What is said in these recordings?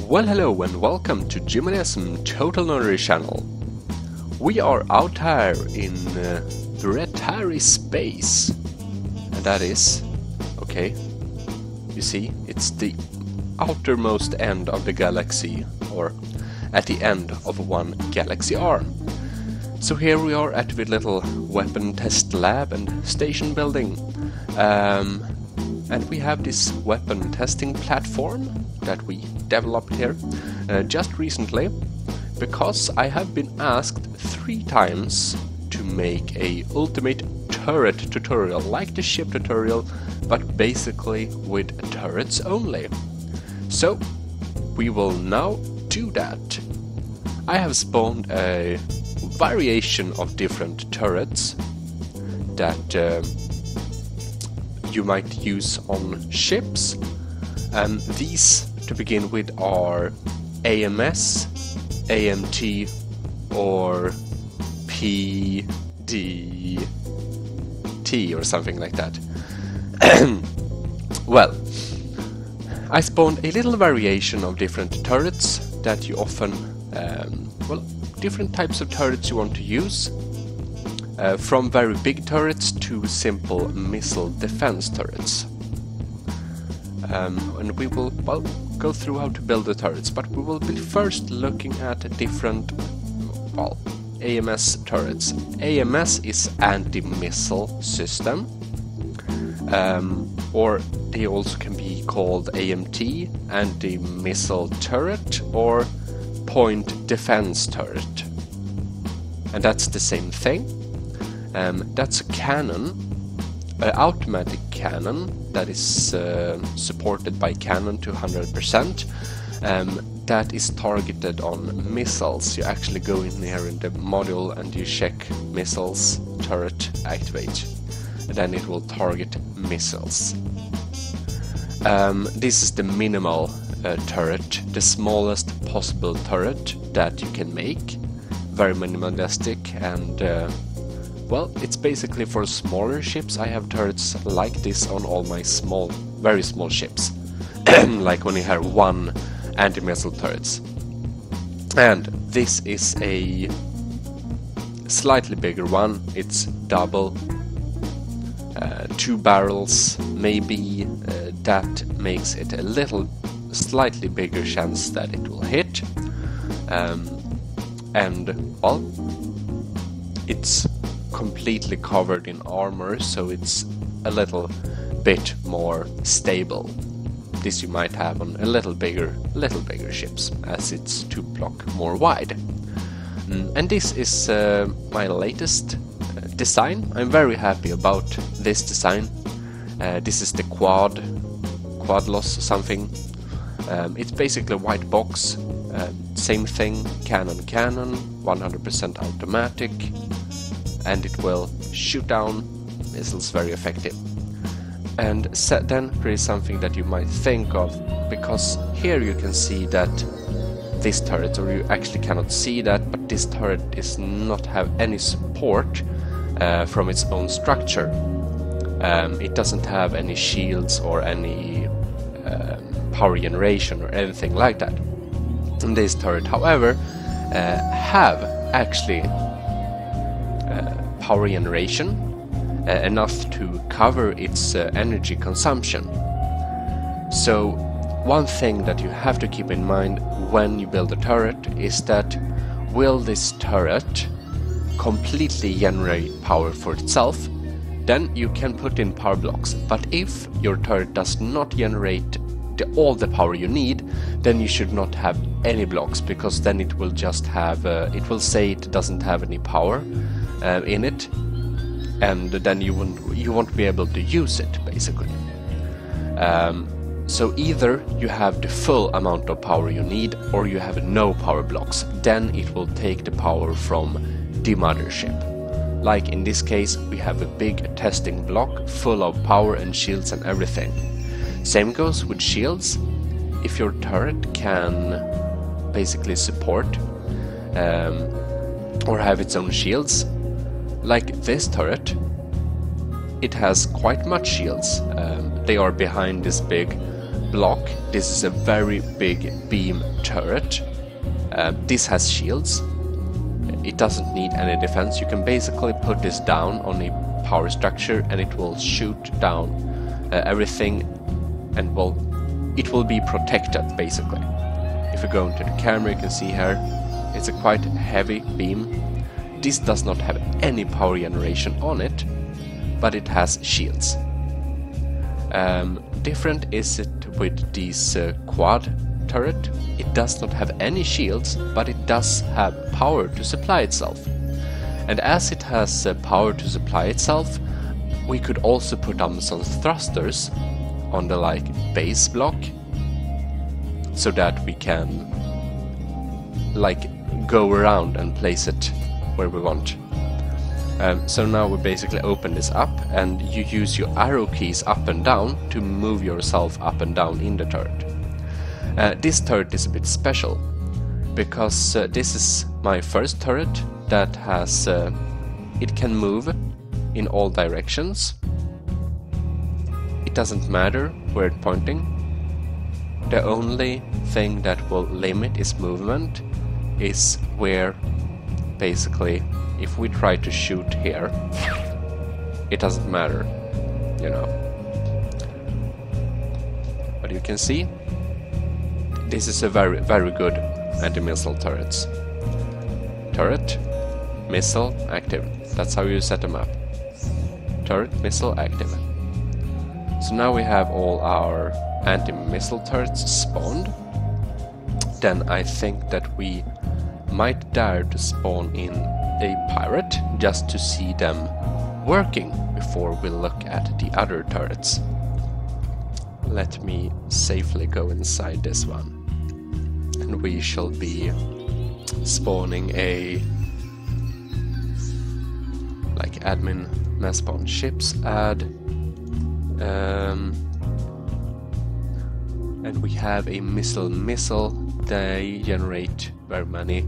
Well, hello and welcome to Jimanism Total Nerdery channel. We are out here in Retari space, and that is, okay, you see, it's the outermost end of the galaxy, or at the end of one galaxy arm. So here we are at the little weapon test lab and station building, and we have this weapon testing platform that we developed here just recently, because I have been asked 3 times to make a ultimate turret tutorial, like the ship tutorial, but basically with turrets only. So we will now do that. I have spawned a variation of different turrets that you might use on ships. These, to begin with, are AMS, AMT, or PDT, or something like that. Well, I spawned a little variation of different turrets that you often, well, different types of turrets you want to use, from very big turrets to simple missile defense turrets. And we will, well, go through how to build the turrets, but we will be first looking at different, well, AMS turrets. AMS is anti-missile system, or they also can be called AMT, anti-missile turret, or point defense turret. And that's the same thing. That's a cannon, an automatic cannon that is supported by cannon to 100%, that is targeted on missiles. You actually go in here in the module and you check missiles, turret, activate, and then it will target missiles. This is the minimal turret, the smallest possible turret that you can make, very minimalistic, and well, it's basically for smaller ships. I have turrets like this on all my small, very small ships, like when you have 1 anti-missile turrets. And this is a slightly bigger one. It's double, 2 barrels, maybe. That makes it a little, slightly bigger chance that it will hit. And well, it's completely covered in armor, so it's a little bit more stable. This you might have on a little bigger ships, as it's 2 block more wide. And this is my latest design. I'm very happy about this design. This is the quadlos something. It's basically a white box. Same thing, cannon, 100% automatic, and it will shoot down missiles very effective. And then there is something that you might think of, because here you can see that this turret, or you actually cannot see that, but this turret does not have any support from its own structure. It doesn't have any shields or any power generation or anything like that. And this turret, however, have actually power generation enough to cover its energy consumption. So one thing that you have to keep in mind when you build a turret is that, will this turret completely generate power for itself? Then you can put in power blocks. But if your turret does not generate all the power you need, then you should not have any blocks, because then it will just have it will say it doesn't have any power in it, and then you won't be able to use it, basically. So either you have the full amount of power you need, or you have no power blocks. Then it will take the power from the mothership. Like in this case, we have a big testing block full of power and shields and everything. Same goes with shields. If your turret can basically support or have its own shields, like this turret, it has quite much shields. They are behind this big block, this is a very big beam turret. This has shields. It doesn't need any defense. You can basically put this down on a power structure and it will shoot down everything, and it will be protected basically. If you go into the camera, you can see here it's a quite heavy beam. This does not have any power generation on it, but it has shields. Different is it with this quad turret. It does not have any shields, but it does have power to supply itself. And as it has power to supply itself, we could also put on some thrusters on the base block, so that we can go around and place it where we want. So now we basically open this up and you use your arrow keys up and down to move yourself up and down in the turret. This turret is a bit special because this is my first turret that has it can move in all directions. It doesn't matter where it's pointing. The only thing that will limit its movement is where, basically, if we try to shoot here, it doesn't matter, you know. But you can see, this is a very, very good anti-missile turrets. Turret, missile, active. That's how you set them up. Turret, missile, active. So now we have all our anti-missile turrets spawned. Then I think that we might dare to spawn in a pirate just to see them working before we look at the other turrets. Let me safely go inside this one, and we shall be spawning a admin mass spawn ships add, and we have a missile. They generate very many.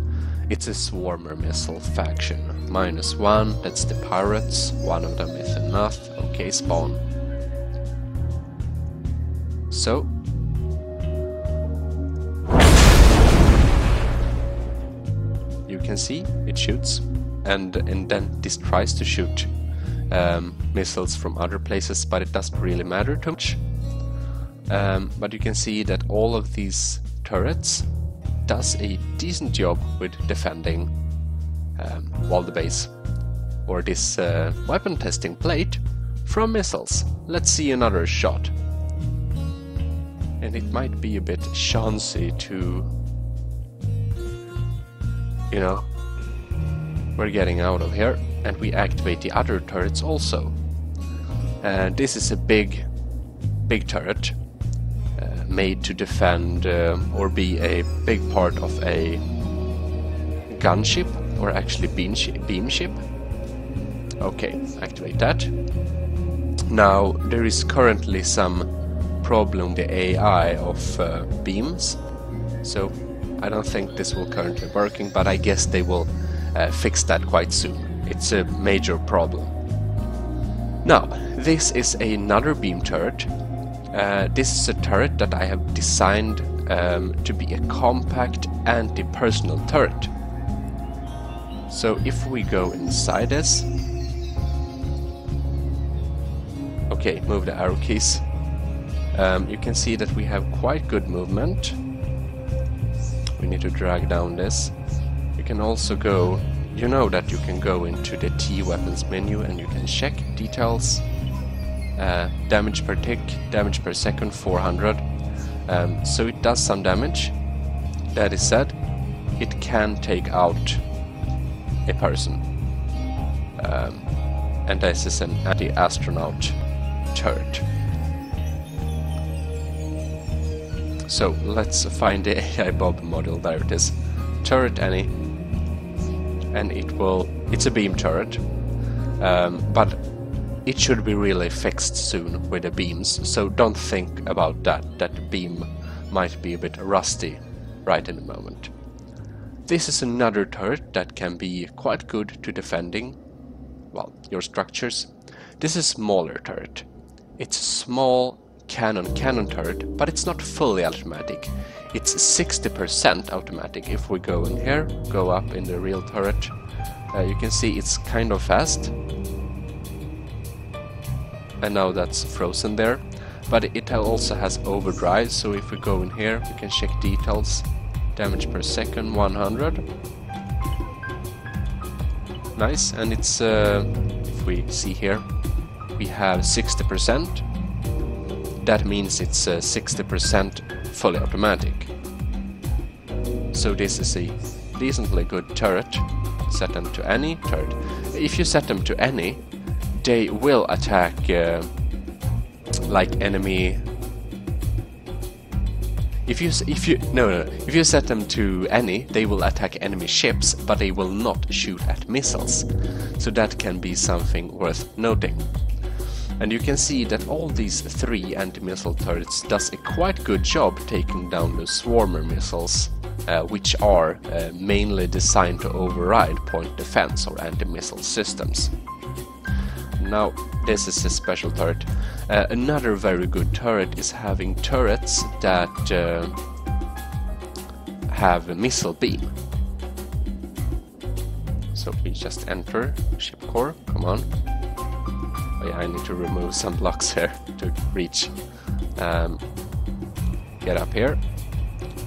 It's a swarmer missile faction. -1, that's the pirates. One of them is enough. Okay, spawn. So you can see it shoots, and then this tries to shoot missiles from other places, but it doesn't really matter too much. But you can see that all of these turrets does a decent job with defending the base, or this weapon testing plate, from missiles. Let's see another shot. And it might be a bit chancy to, you know, we're getting out of here, and we activate the other turrets also. This is a big turret made to defend or be a big part of a gunship, or actually beam ship. Okay, activate that. Now there is currently some problem with the AI of beams, so I don't think this will currently working, but I guess they will fix that quite soon. It's a major problem. Now this is another beam turret. This is a turret that I have designed to be a compact anti-personnel turret. So if we go inside this, okay, move the arrow keys, you can see that we have quite good movement. We need to drag down this. You can also go, you know that you can go into the T weapons menu and you can check details. Damage per tick, damage per second 400. So it does some damage. That is said, it can take out a person. And this is an anti-astronaut turret. So let's find the AI Bob model. There it is. Turret any. And it's a beam turret. But it should be really fixed soon with the beams, so don't think about that the beam might be a bit rusty right in the moment. This is another turret that can be quite good to defending, your structures. This is a smaller turret. It's a small cannon turret, but it's not fully automatic. It's 60% automatic. If we go in here, go up in the real turret, you can see it's kind of fast. And now that's frozen there. But it also has overdrive, so if we go in here, we can check details. Damage per second, 100. Nice, and it's, if we see here, we have 60%. That means it's 60% fully automatic. So this is a decently good turret. Set them to any turret. If you set them to any, they will attack like enemy. If you set them to any, they will attack enemy ships, but they will not shoot at missiles. So that can be something worth noting. And you can see that all these 3 anti-missile turrets does a quite good job taking down the swarmer missiles, which are mainly designed to override point defense or anti-missile systems. Now this is a special turret. Another very good turret is having turrets that have a missile beam. So we just enter ship core, come on. Oh yeah, I need to remove some blocks here to reach. Get up here.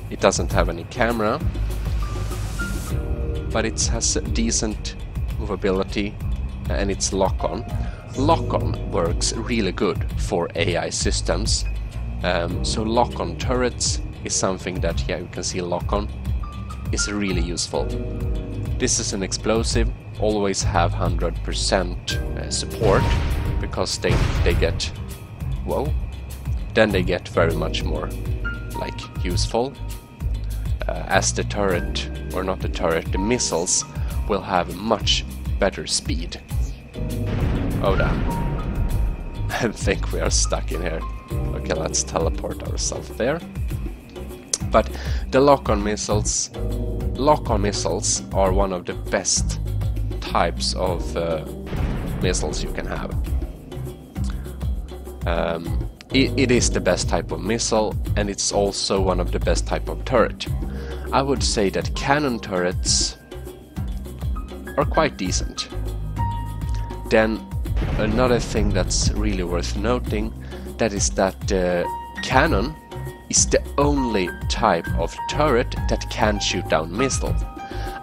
It doesn't have any camera, but it has a decent movability and it's lock-on. Lock-on works really good for AI systems. So lock-on turrets is something that, yeah, you can see lock-on is really useful. This is an explosive, always have 100% support, because they get, whoa, then they get very much more like useful, as the turret, or not the turret, the missiles will have much better speed. Oh damn, I think we are stuck in here. Okay, let's teleport ourselves there. But the lock-on missiles are one of the best types of missiles you can have. It is the best type of missile, and it's also one of the best type of turret. I would say that cannon turrets are quite decent. Then another thing that's really worth noting, that is that cannon is the only type of turret that can shoot down missiles.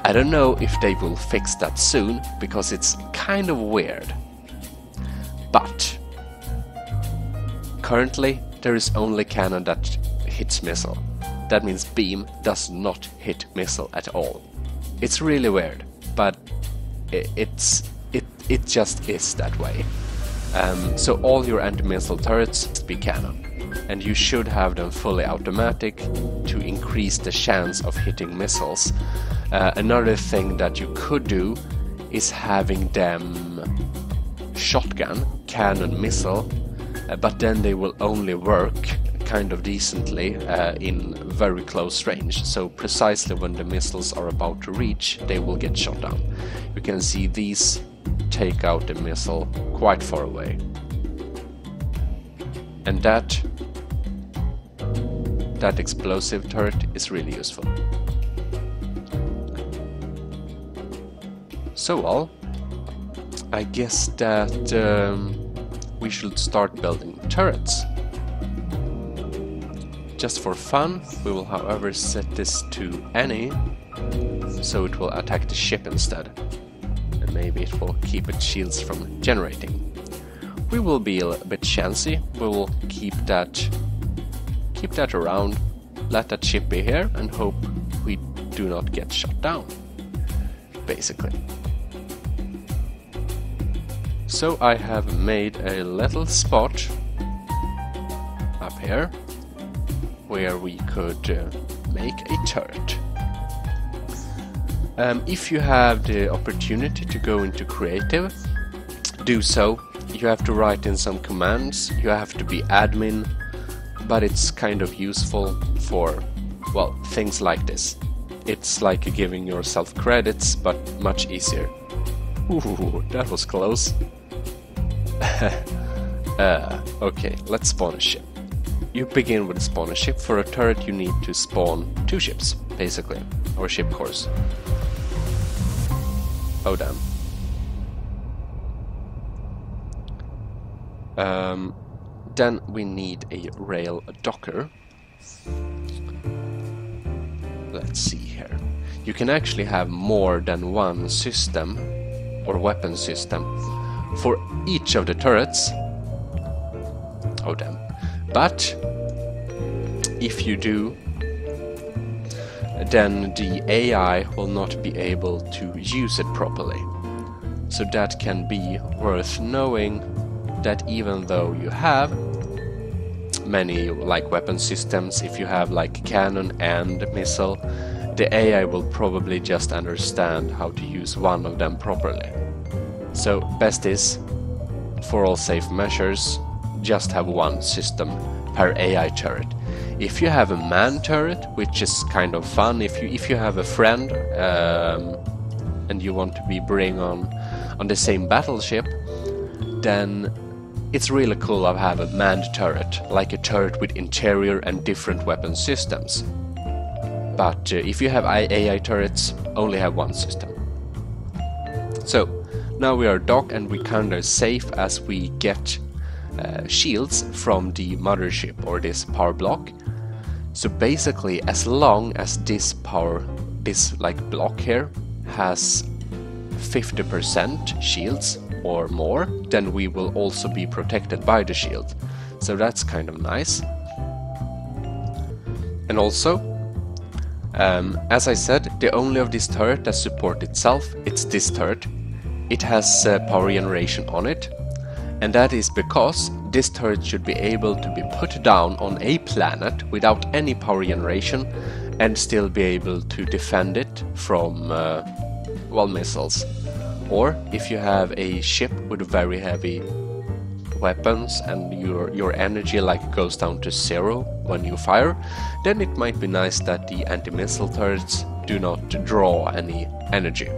I don't know if they will fix that soon, because it's kind of weird. But currently there is only cannon that hits missile. That means beam does not hit missile at all. It's really weird, but it just is that way. So all your anti-missile turrets must be cannon, and you should have them fully automatic to increase the chance of hitting missiles. Another thing that you could do is having them shotgun, cannon, missile, but then they will only work kind of decently in very close range. So precisely when the missiles are about to reach, they will get shot down. You can see these take out the missile quite far away. And that explosive turret is really useful. So well, I guess that we should start building turrets. Just for fun, we will however set this to any, so it will attack the ship instead. And maybe it will keep its shields from generating. We will be a bit chancy, we will keep that around, let that ship be here and hope we do not get shot down, basically. So I have made a little spot up here where we could make a turret. If you have the opportunity to go into creative, do so. You have to write in some commands, you have to be admin, but it's kind of useful for, well, things like this. It's like giving yourself credits, but much easier. Ooh, that was close. Okay, let's spawn a ship. you begin with a spawner ship. For a turret you need to spawn 2 ships, basically, or ship cores. Oh damn. Then we need a rail docker. Let's see here. You can actually have more than one system or weapon system for each of the turrets. Oh damn. But if you do, then the AI will not be able to use it properly. So that can be worth knowing, that even though you have many like weapon systems, if you have like cannon and missile, the AI will probably just understand how to use one of them properly. So best is, for all safe measures, just have one system per AI turret. If you have a man turret, which is kind of fun, if you have a friend and you want to be bring on the same battleship, then it's really cool to have a manned turret, like a turret with interior and different weapon systems. But if you have AI turrets, only have one system. So now we are docked and we kinda safe as we get shields from the mothership or this power block. So basically, as long as this like block here has 50% shields or more, then we will also be protected by the shield. So that's kind of nice. And also, as I said, the only of this turret that support itself, it's this turret. It has power generation on it, and that is because this turret should be able to be put down on a planet without any power generation and still be able to defend it from well, missiles. Or if you have a ship with very heavy weapons and your energy like goes down to 0 when you fire, then it might be nice that the anti-missile turrets do not draw any energy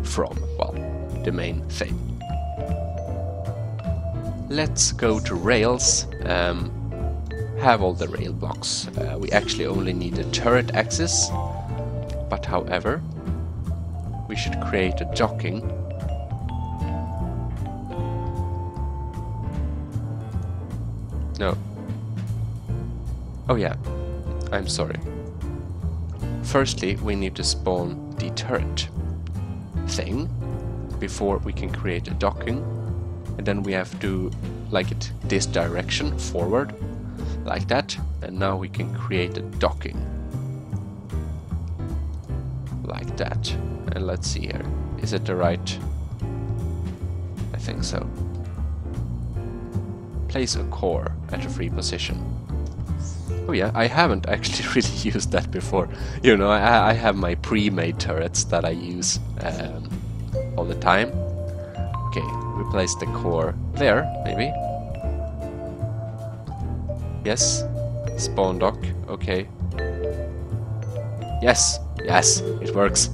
from, well, the main thing. Let's go to rails. Have all the rail blocks. We actually only need a turret axis, but however, we should create a docking. No. Oh yeah, I'm sorry. Firstly, we need to spawn the turret thing before we can create a docking. And then we have to like it this direction forward, like that. And now we can create a docking. Like that. And let's see here. Is it the right? I think so. Place a core at a free position. Oh yeah, I haven't actually really used that before. You know, I have my pre-made turrets that I use all the time. Okay, we place the core there, maybe. Yes, spawn dock, okay. Yes, yes, it works.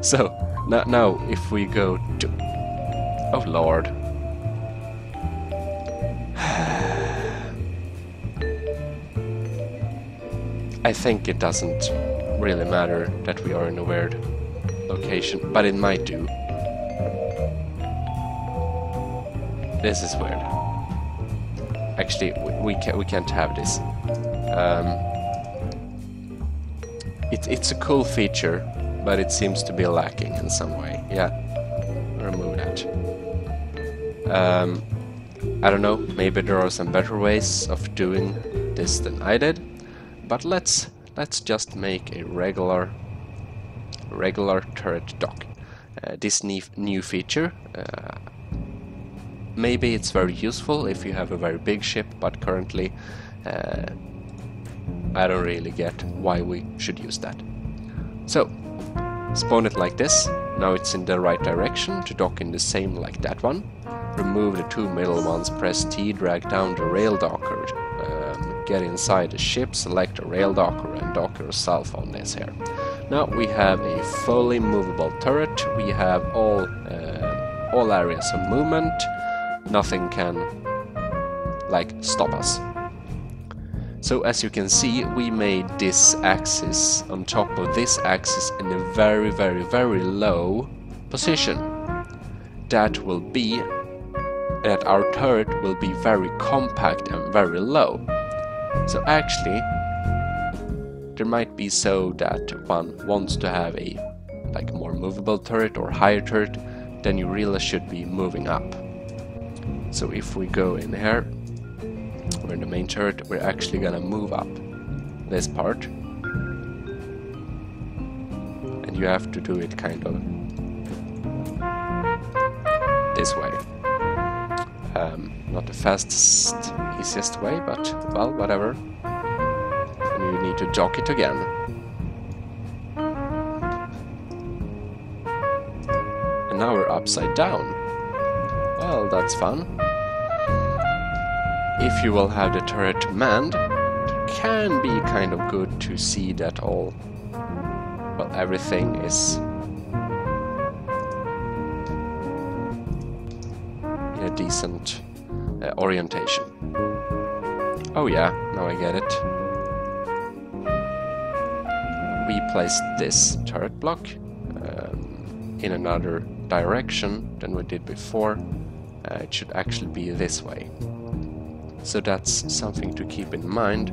So, now if we go to... Oh lord. I think it doesn't really matter that we are in a weird location, but it might do. This is weird. Actually, we can't have this. It's a cool feature, but it seems to be lacking in some way. Yeah, remove that. I don't know. Maybe there are some better ways of doing this than I did. But let's just make a regular turret dock. This new feature. Maybe it's very useful if you have a very big ship, but currently I don't really get why we should use that. So, spawn it like this. Now it's in the right direction to dock in the same like that one. Remove the 2 middle ones, press T, drag down the rail docker. Get inside the ship, select a rail docker and dock yourself on this here. Now we have a fully movable turret. We have all areas of movement. Nothing can like stop us. So as you can see, we made this axis on top of this axis in a very, very, very low position. That will be that our turret will be very compact and very low. So actually, there might be so that one wants to have a like more movable turret or higher turret, then you really should be moving up. So if we go in here, we're in the main turret, we're actually gonna move up this part. And you have to do it kind of this way. Not the fastest, easiest way, but well, whatever. And you need to dock it again. And now we're upside down. Well, that's fun. If you will have the turret manned, it can be kind of good to see that all, well, everything is in a decent orientation. Oh yeah, now I get it. We placed this turret block in another direction than we did before. It should actually be this way. So that's something to keep in mind.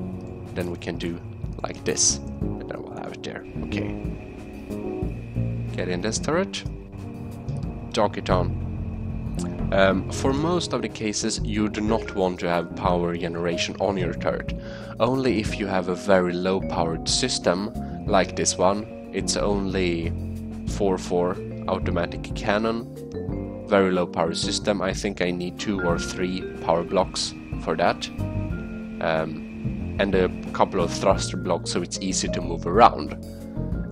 Then we can do like this, and then we'll have it there. Okay. Get in this turret, dock it on. For most of the cases, you do not want to have power generation on your turret. Only if you have a very low powered system, like this one. It's only 4.4 automatic cannon, very low power system. I think I need 2 or 3 power blocks for that, and a couple of thruster blocks so it's easy to move around.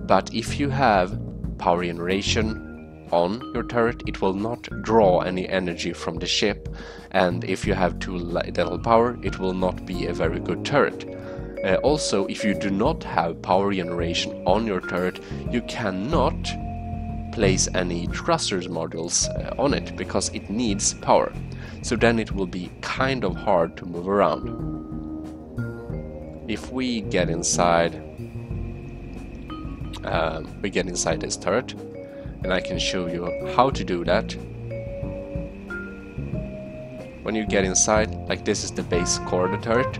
But if you have power generation on your turret, it will not draw any energy from the ship, and if you have too little power, it will not be a very good turret. Also, if you do not have power generation on your turret, you cannot place any thrusters modules on it because it needs power. So then it will be kind of hard to move around. If we get inside, this turret, and I can show you how to do that. When you get inside, like this is the base core of the turret.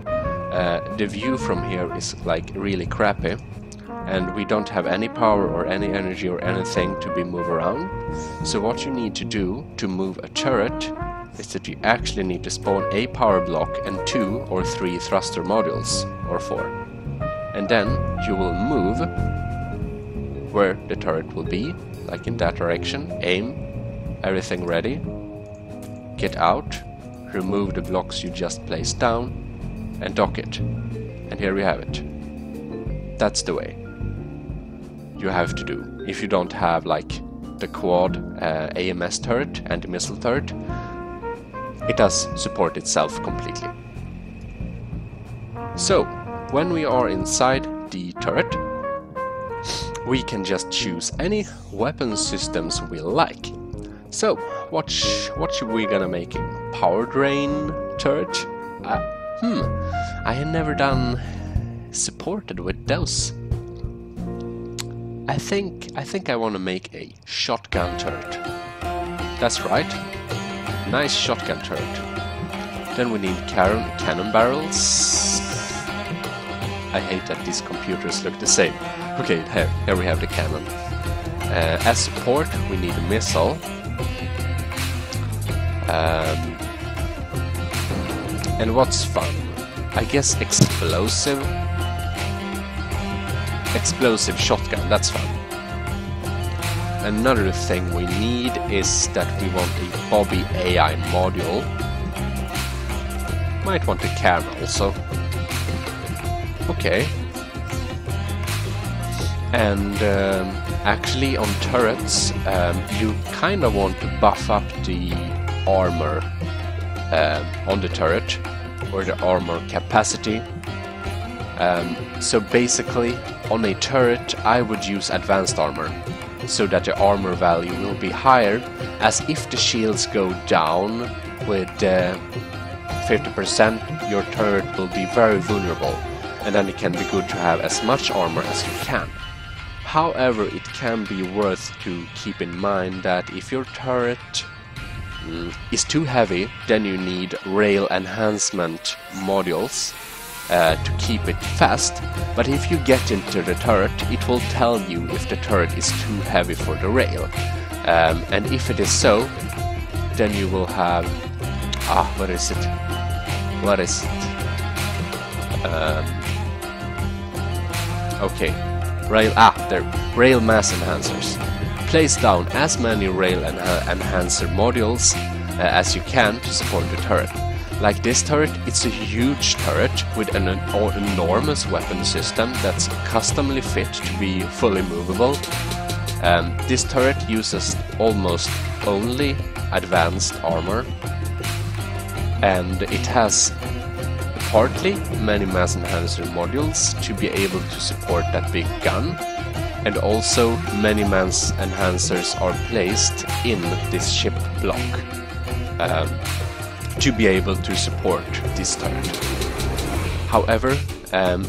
The view from here is like really crappy, and we don't have any power or any energy or anything to be moved around. So what you need to do to move a turret is that you actually need to spawn a power block and 2 or 3 thruster modules, or 4. And then you will move where the turret will be, like in that direction, aim, everything ready, get out, remove the blocks you just placed down, and dock it. And here we have it. That's the way you have to do. If you don't have like the quad AMS turret, anti-missile turret, it does support itself completely. So, when we are inside the turret, we can just choose any weapon systems we like. So, what should we gonna make? Power drain turret? I have never done supported with those. I think I want to make a shotgun turret. That's right. Nice shotgun turret. Then we need cannon barrels. I hate that these computers look the same. Okay, here we have the cannon. As support, we need a missile. And what's fun? I guess explosive shotgun, that's fun. Another thing we need is that we want a Bobby AI module. Might want a cam also. Okay. And actually on turrets, you kind of want to buff up the armor on the turret, or the armor capacity. So basically, on a turret, I would use advanced armor, so that the armor value will be higher, as if the shields go down with 50%, your turret will be very vulnerable. and then it can be good to have as much armor as you can. However, it can be worth to keep in mind that if your turret is too heavy, then you need rail enhancement modules to keep it fast. But if you get into the turret, it will tell you if the turret is too heavy for the rail. And if it is so, then you will have... what is it? What is it? Okay. Rail mass enhancers. Place down as many rail enhancer modules as you can to support the turret. Like this turret, it's a huge turret with an enormous weapon system that's customly fit to be fully movable. This turret uses almost only advanced armor, and it has partly many mass enhancer modules to be able to support that big gun, and also many mass enhancers are placed in this ship block to be able to support this turret. However,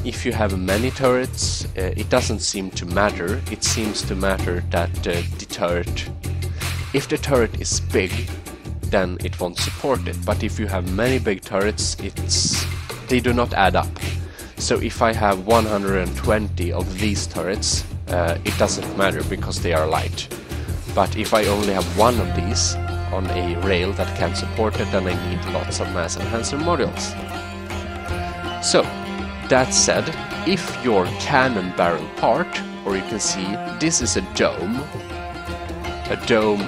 if you have many turrets, it doesn't seem to matter. It seems to matter that the turret, if the turret is big, then it won't support it. But if you have many big turrets, they do not add up. So if I have 120 of these turrets, it doesn't matter because they are light. But if I only have one of these on a rail that can support it, then I need lots of mass enhancer modules. So, that said, if your cannon barrel part, or you can see this is a dome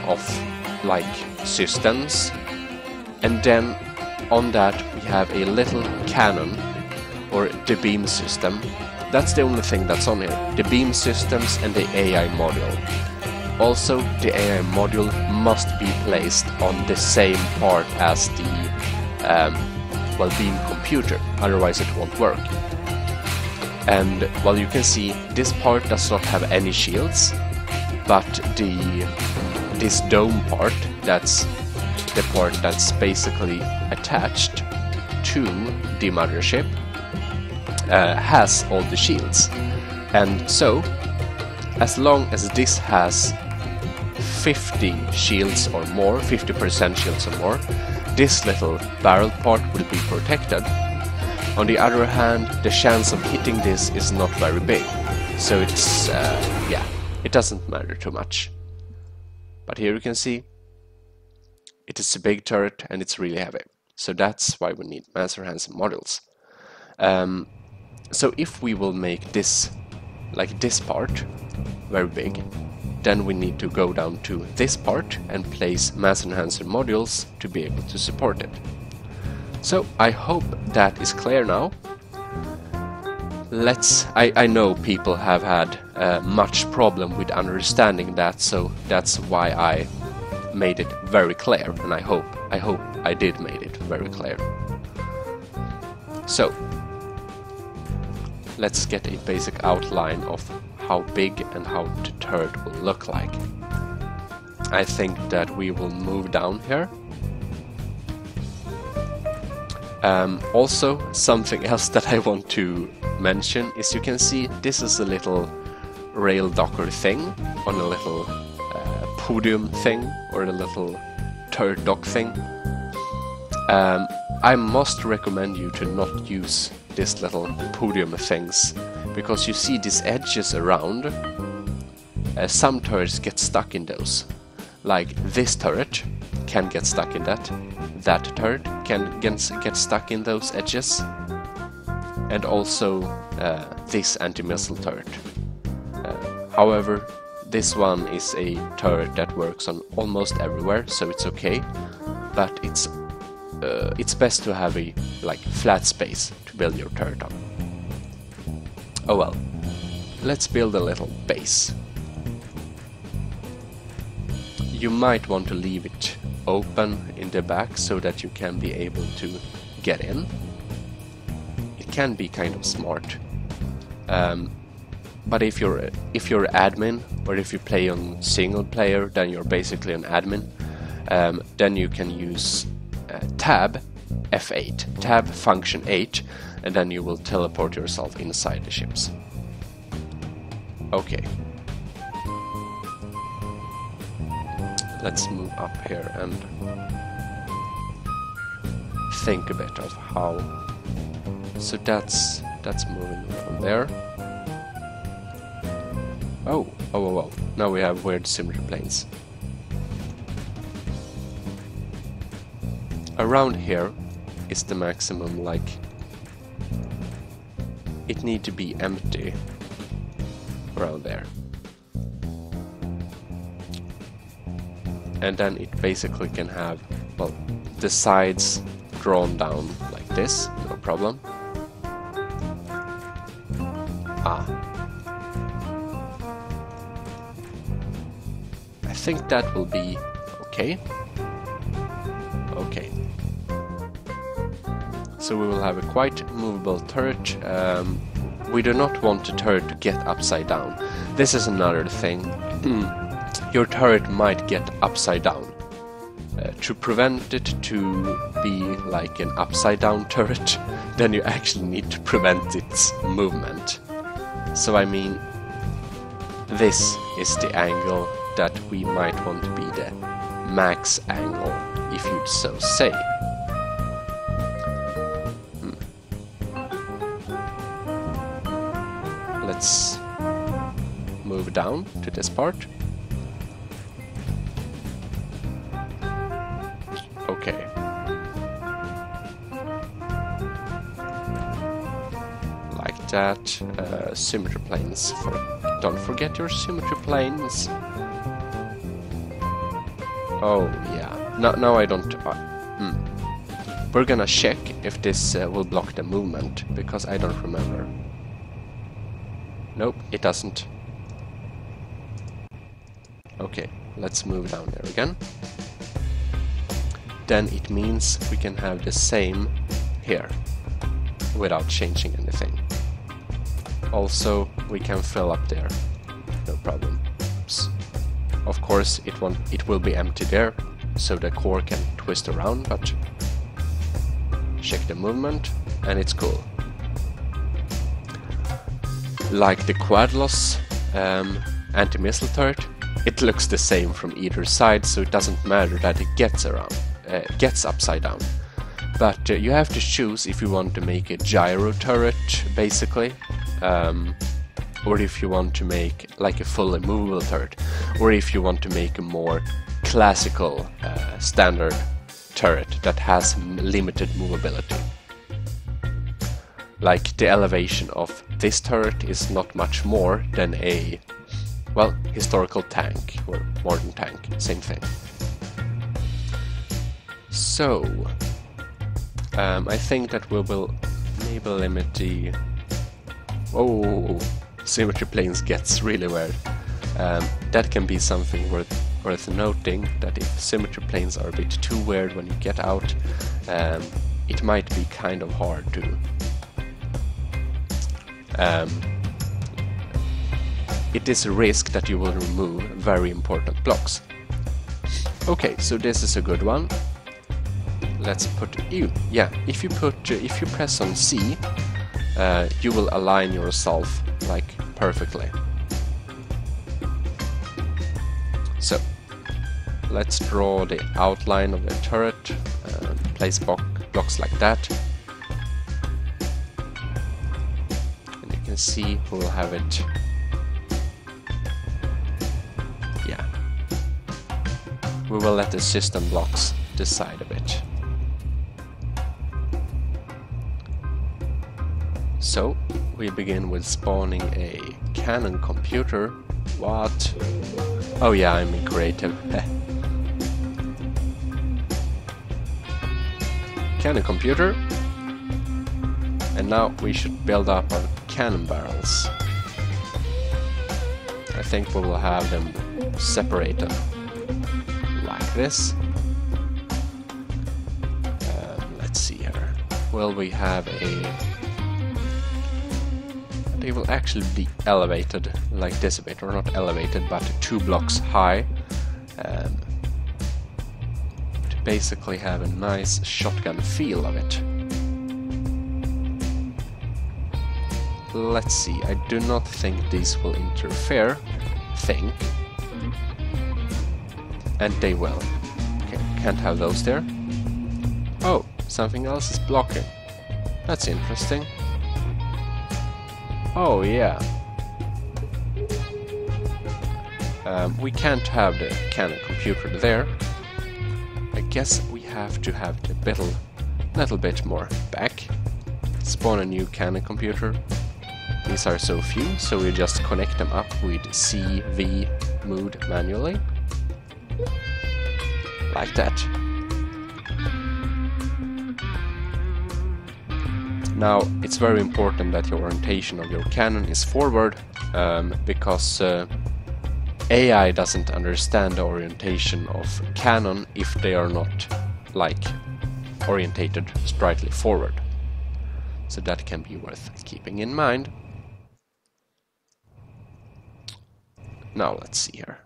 of like systems, and then on that we have a little cannon or the beam system. That's the only thing that's on here, the beam systems and the AI module. Also, the AI module must be placed on the same part as the beam computer, otherwise it won't work. And well, you can see this part does not have any shields, but this dome part, that's the part that's basically attached to the mothership, has all the shields. And so, as long as this has 50 shields or more, 50% shields or more, this little barrel part will be protected. On the other hand, the chance of hitting this is not very big, so it's, it doesn't matter too much. But here you can see, it is a big turret and it's really heavy, so that's why we need mass enhancer modules. So if we will make this, like this part, very big, then we need to go down to this part and place mass enhancer modules to be able to support it. So I hope that is clear now. I know people have had much problem with understanding that, so that's why I made it very clear, and I hope I did made it very clear. So let's get a basic outline of how big and how the turret will look like. I think that we will move down here. Also, something else that I want to mention is, you can see this is a little rail docker thing on a little podium thing, or a little turret dock thing. I must recommend you to not use this little podium things, because you see these edges around. Some turrets get stuck in those. Like this turret can get stuck in that. That turret can get stuck in those edges. And also this anti-missile turret. However, this one is a turret that works on almost everywhere, so it's okay. But it's best to have a flat space to build your turret on. Oh well, let's build a little base. You might want to leave it open in the back so that you can be able to get in. It can be kind of smart. But if you're admin, or if you play on single player, then you're basically an admin. Then you can use tab F8, tab function 8, and then you will teleport yourself inside the ships. Okay. Let's move up here and think a bit of how. So that's moving from there. Oh. Now we have weird symmetry planes. Around here is the maximum, like it need to be empty around there. And then it basically can have, well, the sides drawn down like this, no problem. I think that will be okay. Okay. So we will have a quite movable turret. We do not want the turret to get upside down. This is another thing. Your turret might get upside down. To prevent it to be like an upside down turret, then you actually need to prevent its movement. So I mean, this is the angle that we might want to be the max angle, if you'd so say. Let's move down to this part. Okay. Like that. Symmetry planes. Don't forget your symmetry planes. Oh yeah. No, I don't. We're gonna check if this will block the movement, because I don't remember. Nope, it doesn't. Okay, let's move down there again. Then it means we can have the same here without changing anything. Also, we can fill up there, no problem. Oops. Of course, it will be empty there, so the core can twist around, but check the movement, and it's cool. Like the Quadlos anti-missile turret, it looks the same from either side, so it doesn't matter that it gets upside down. But you have to choose if you want to make a gyro turret, basically, or if you want to make like a fully movable turret, or if you want to make a more classical standard turret that has limited movability. Like the elevation of this turret is not much more than a, well, historical tank or modern tank, same thing. So I think that we will maybe limit the... Oh, symmetry planes gets really weird. That can be something worth noting, that if symmetry planes are a bit too weird when you get out, it might be kind of hard to... it is a risk that you will remove very important blocks. Okay, so this is a good one. Let's put you. Yeah, if you press on C, you will align yourself like perfectly. So let's draw the outline of the turret, place blocks like that. And you can see we will have it. Yeah. We will let the system blocks decide a bit. So we begin with spawning a cannon computer. What? Oh yeah, I'm creative. Cannon computer. And now we should build up our cannon barrels. I think we will have them separated like this. Let's see here. Will we have a... They will actually be elevated like this a bit, or not elevated, but 2 blocks high, to basically have a nice shotgun feel of it. let's see, I do not think these will interfere. Think. And they will. Okay, can't have those there. Oh, something else is blocking. That's interesting. Oh yeah. We can't have the cannon computer there. I guess we have to have the little bit more back. Spawn a new cannon computer. These are so few, so we just connect them up with C, V, mood manually. Like that. Now, it's very important that your orientation of your cannon is forward, because AI doesn't understand the orientation of cannon if they are not, like, orientated straightly forward. So that can be worth keeping in mind. Now let's see here.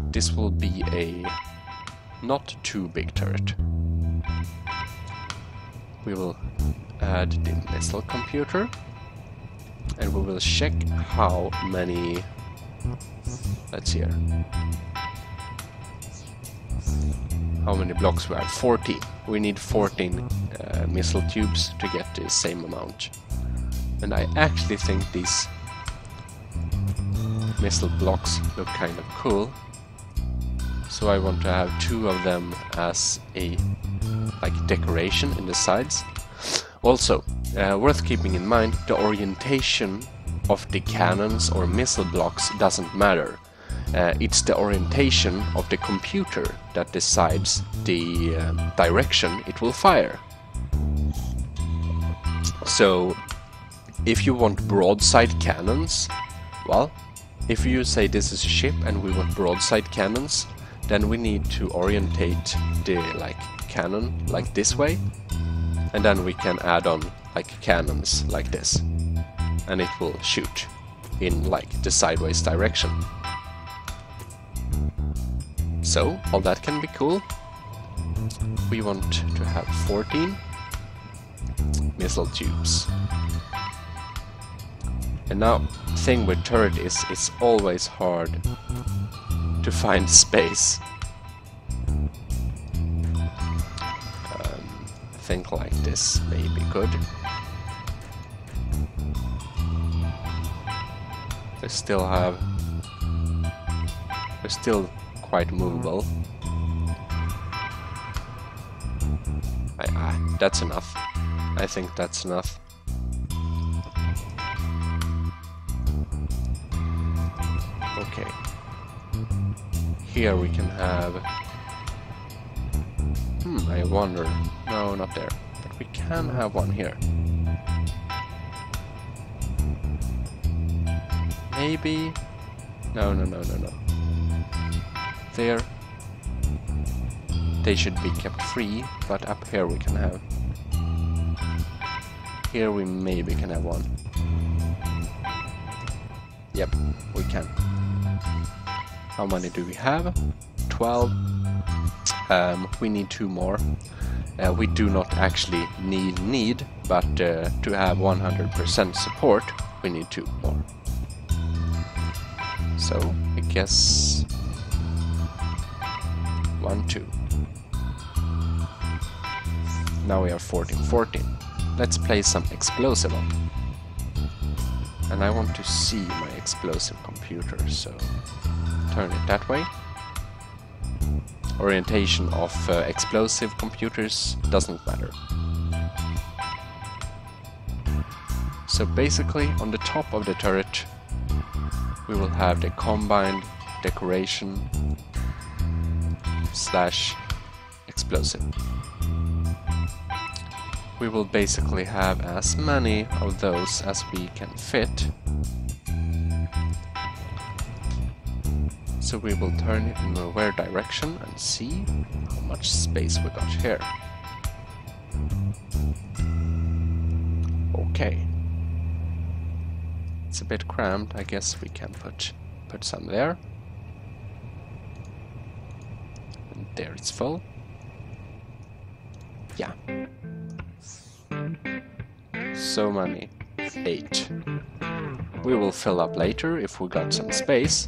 This will be a not too big turret. We will add the missile computer and we will check how many, let's see here, how many blocks we have. 14. We need 14 missile tubes to get the same amount. And I actually think these missile blocks look kind of cool. So I want to have 2 of them as a decoration in the sides. Also, worth keeping in mind, the orientation of the cannons or missile blocks doesn't matter. It's the orientation of the computer that decides the direction it will fire. So, if you want broadside cannons, well, if you say this is a ship and we want broadside cannons, then we need to orientate the cannon like this way, and then we can add on cannons like this, and it will shoot in the sideways direction. So all that can be cool. We want to have 14 missile tubes. And now, thing with turret is it's always hard to find space. I think like this may be good. They're still quite movable. That's enough. I think that's enough. Okay. Here we can have... I wonder... No, not there. But we can have one here. Maybe... No. There. They should be kept free, but up here we can have... Here we maybe can have one. Yep, we can. How many do we have? 12. We need 2 more. We do not actually need, but to have 100% support, we need 2 more. So, I guess... 1, 2. Now we are 14. Let's place some explosive on. And I want to see my explosive computer, so turn it that way. Orientation of explosive computers doesn't matter. So basically, on the top of the turret, we will have the combined decoration / explosive. We will basically have as many of those as we can fit. So we will turn it in the rear direction and see how much space we got here. Okay. It's a bit cramped. I guess we can put some there. And there it's full. Yeah. so many. 8. We will fill up later if we got some space.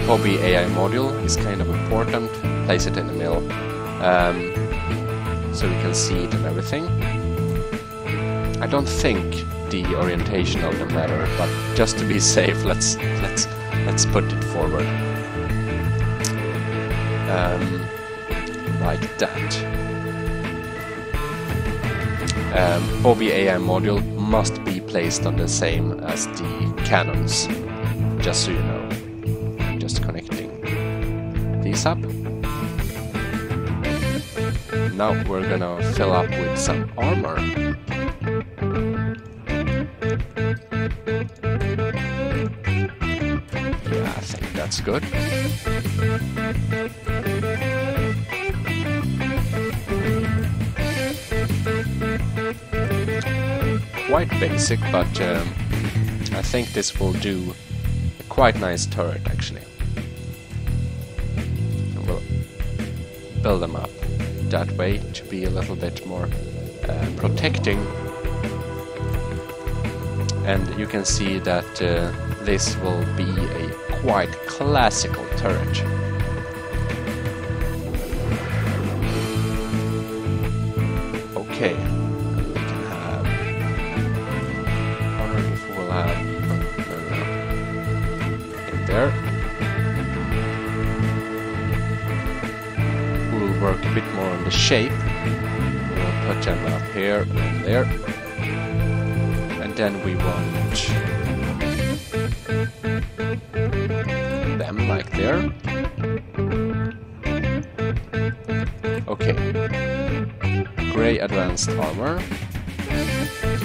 Bobby AI module is kind of important. Place it in the middle, so we can see it and everything. I don't think the orientation of them matter, but just to be safe, let's put it forward, like that. Bobby AI module must be placed on the same as the cannons, just so you know. I'm just connecting these up. Now we're gonna fill up with some armor. Yeah, I think that's good. Quite basic, but I think this will do a quite nice turret actually. And we'll build them up that way to be a little bit more protecting. And you can see that this will be a quite classical turret. Okay. There. We'll work a bit more on the shape. We'll put them up here and there. And then we want them like there. Okay. Gray advanced armor.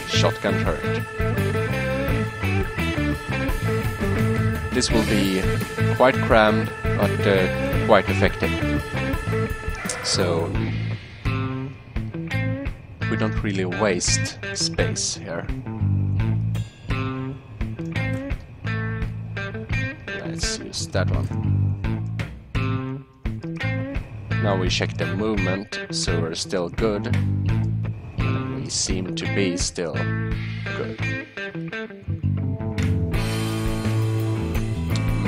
Shotgun turret. This will be quite crammed, but quite effective. So we don't really waste space here. Let's use that one. Now we check the movement, so we're still good. And we seem to be still good.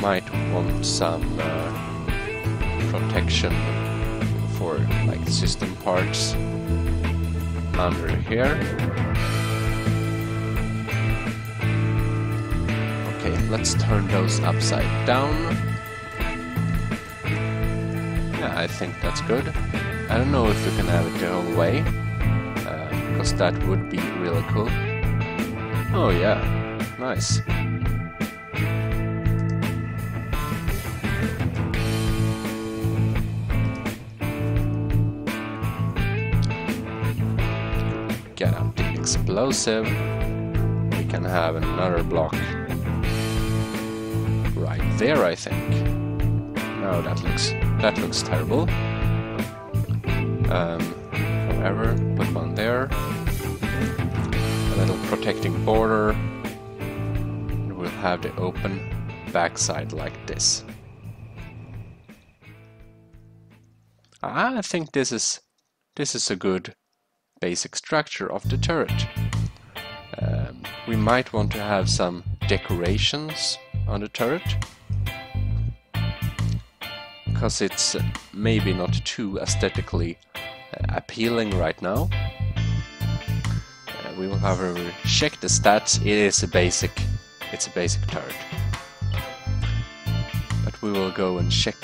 Might want some protection for like system parts under here. Okay, let's turn those upside down. Yeah, I think that's good. I don't know if we can have it the whole way, because that would be really cool. Oh yeah, nice. Get out the explosive. We can have another block right there, I think. No, that looks terrible. However, put one there. A little protecting border. And we'll have the open backside like this. I think this is a good basic structure of the turret. We might want to have some decorations on the turret, because it's maybe not too aesthetically appealing right now. We will however check the stats. It's a basic turret, but we will go and check.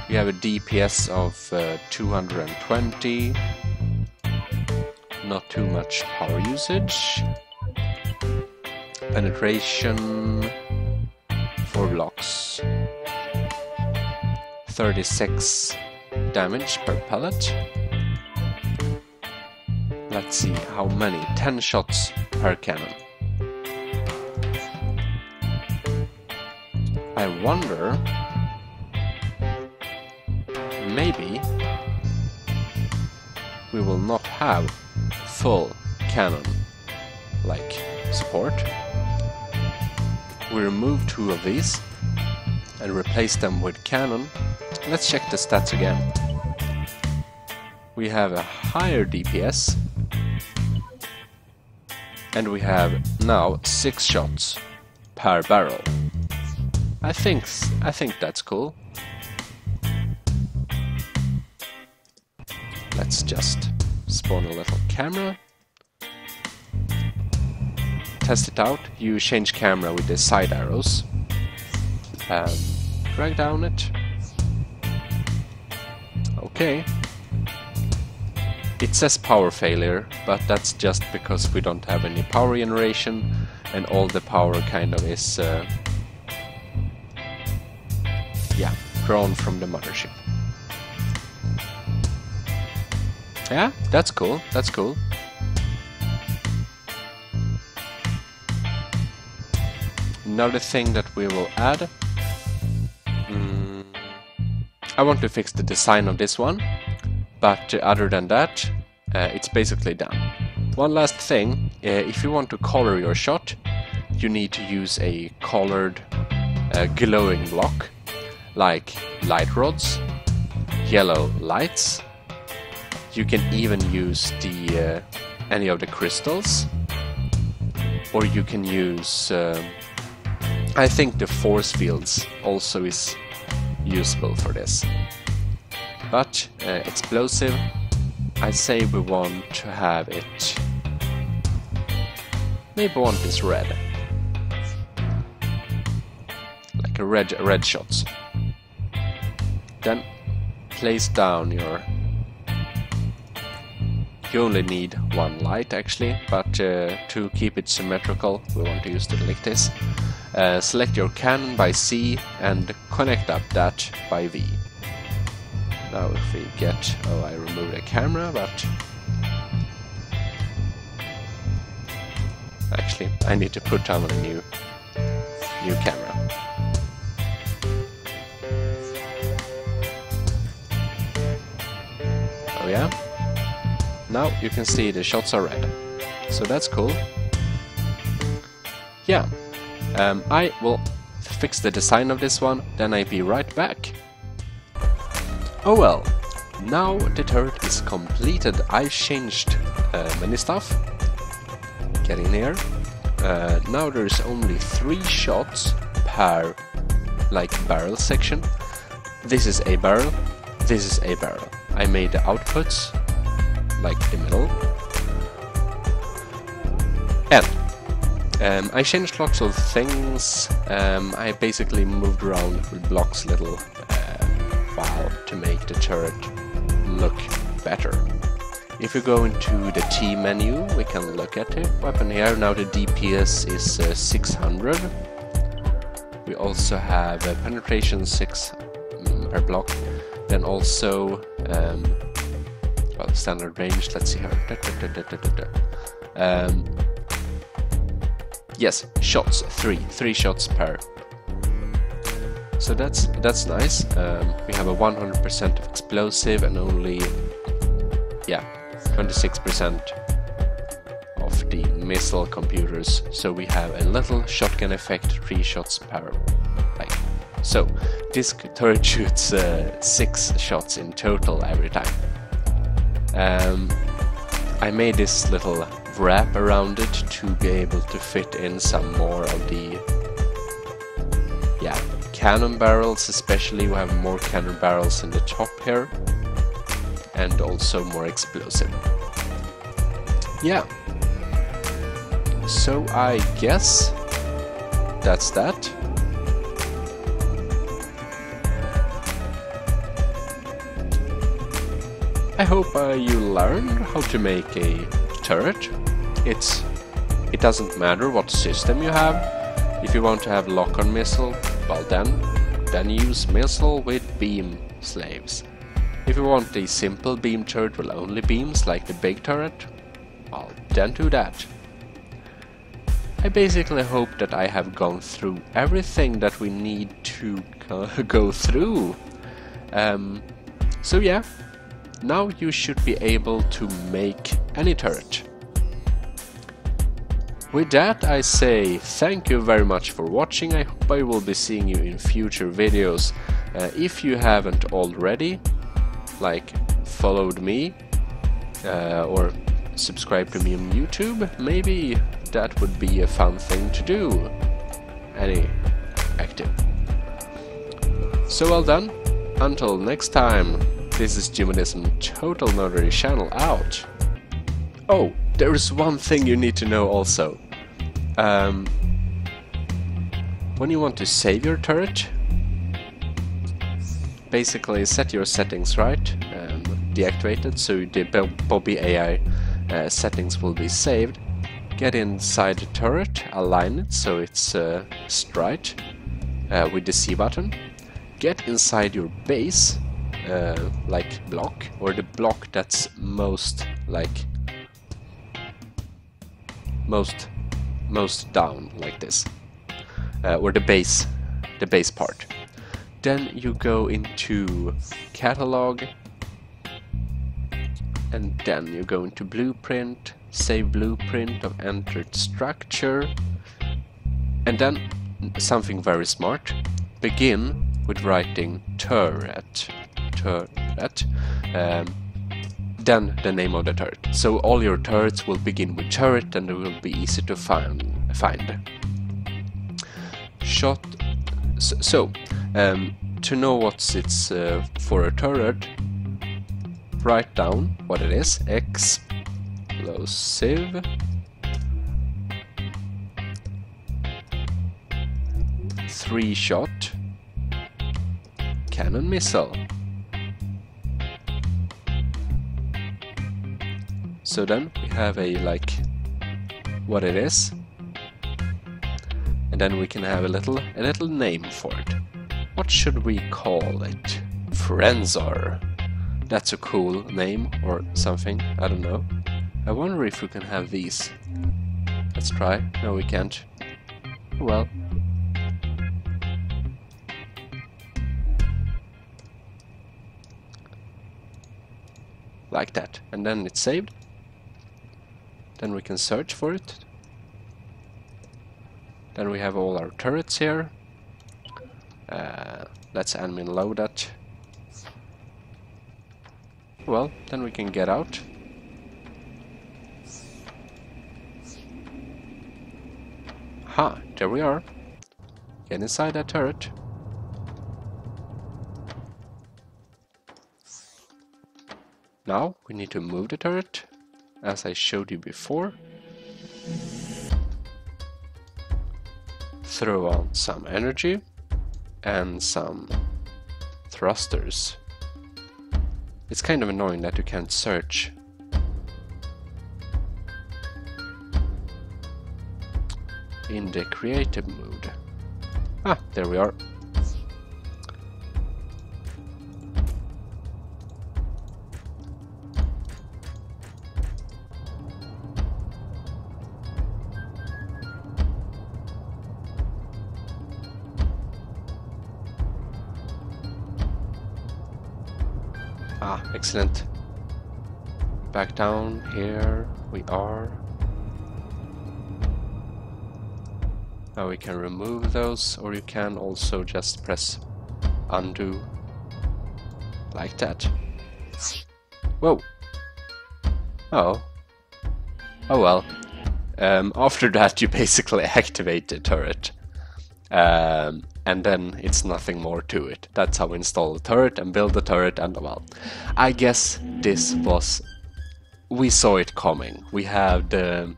We have a DPS of 220. Not too much power usage. Penetration 4 blocks. 36 damage per pellet. Let's see how many. 10 shots per cannon. I wonder, maybe we will not have full cannon like support. We remove 2 of these and replace them with cannon. Let's check the stats again. we have a higher DPS, and we have now 6 shots per barrel. I think that's cool. Let's just spawn a little camera. Test it out. You change camera with the side arrows. Drag down it. Okay. It says power failure, but that's just because we don't have any power generation and all the power kind of is yeah, drawn from the mothership. Yeah, that's cool, that's cool. Another thing that we will add, I want to fix the design of this one, but other than that, it's basically done. One last thing, if you want to color your shot, you need to use a colored glowing block, like light rods, yellow lights. You can even use the any of the crystals, or you can use I think the force fields also is usable for this. But explosive, I say we want to have it, maybe want this red, like a red shots. Then place down your, you only need 1 light actually, but to keep it symmetrical we want to use it like this. Select your cannon by C and connect up that by V. Now if we get, oh, I removed the camera, but actually I need to put on a new camera. Oh yeah, now you can see the shots are red, so that's cool. Yeah, I will fix the design of this one, then I'll be right back. Oh well, now the turret is completed. I've changed many stuff. Get in here. Now there's only 3 shots per barrel section. This is a barrel, this is a barrel. I made the outputs like the middle. And I changed lots of things. I basically moved around with blocks little while to make the turret look better. If you go into the T menu, we can look at the weapon here. Now the DPS is 600. We also have penetration 6 per block. Then also well, standard range. Let's see here. Yes, shots 3 shots per. So that's nice. We have a 100% of explosive and only 26% of the missile computers. So we have a little shotgun effect, 3 shots per. So this turret shoots 6 shots in total every time. I made this little wrap around it to be able to fit in some more of the cannon barrels, especially. We have more cannon barrels in the top here, and also more explosive. Yeah, so I guess that's that. I hope you learned how to make a turret. It doesn't matter what system you have. If you want to have lock-on missile, well then use missile with beam slaves. If you want a simple beam turret with only beams like the big turret, well then do that. I basically hope that I have gone through everything that we need to go through. So yeah, now you should be able to make any turret. With that, I say thank you very much for watching. I hope I will be seeing you in future videos. If you haven't already, followed me or subscribed to me on YouTube, maybe that would be a fun thing to do. Any active. So well done. Until next time, this is Jimanism Total Nerdery Channel out. Oh, there is one thing you need to know also. When you want to save your turret, basically set your settings right and deactivate it, so the Bobby AI settings will be saved. Get inside the turret, align it so it's straight with the C button. Get inside your base, like block, or the block that's most down, like this, or the base part. Then you go into catalog, and then you go into blueprint, save blueprint of entered structure, and then something very smart, begin with writing turret, then the name of the turret. So all your turrets will begin with turret, and it will be easy to find. Shot. So to know what it's for a turret, write down what it is. Explosive, 3-shot cannon missile. So then we have a what it is, and then we can have a little name for it. What should we call it? Frenzor. That's a cool name or something, I don't know. I wonder if we can have these. Let's try. No, we can't. Well. Like that. And then it's saved. Then we can search for it. Then we have all our turrets here. Let's admin load that. Well, then we can get out. Ha, there we are. Get inside that turret. Now we need to move the turret, as I showed you before. Throw on some energy and some thrusters. It's kind of annoying that you can't search. In the creative mode. Ah, there we are. Ah, excellent. Back down, here we are. Now we can remove those, or you can also just press undo, like that. Whoa! Oh. Oh well. After that you basically activate the turret. And then it's nothing more to it. That's how we install the turret and build the turret, and well, I guess this was... we saw it coming. We have the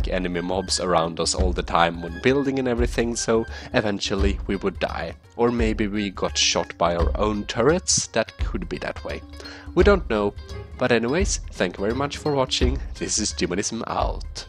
enemy mobs around us all the time when building and everything, so eventually we would die. Or maybe we got shot by our own turrets, that could be that way. We don't know, but anyways, thank you very much for watching. This is Jimanism out.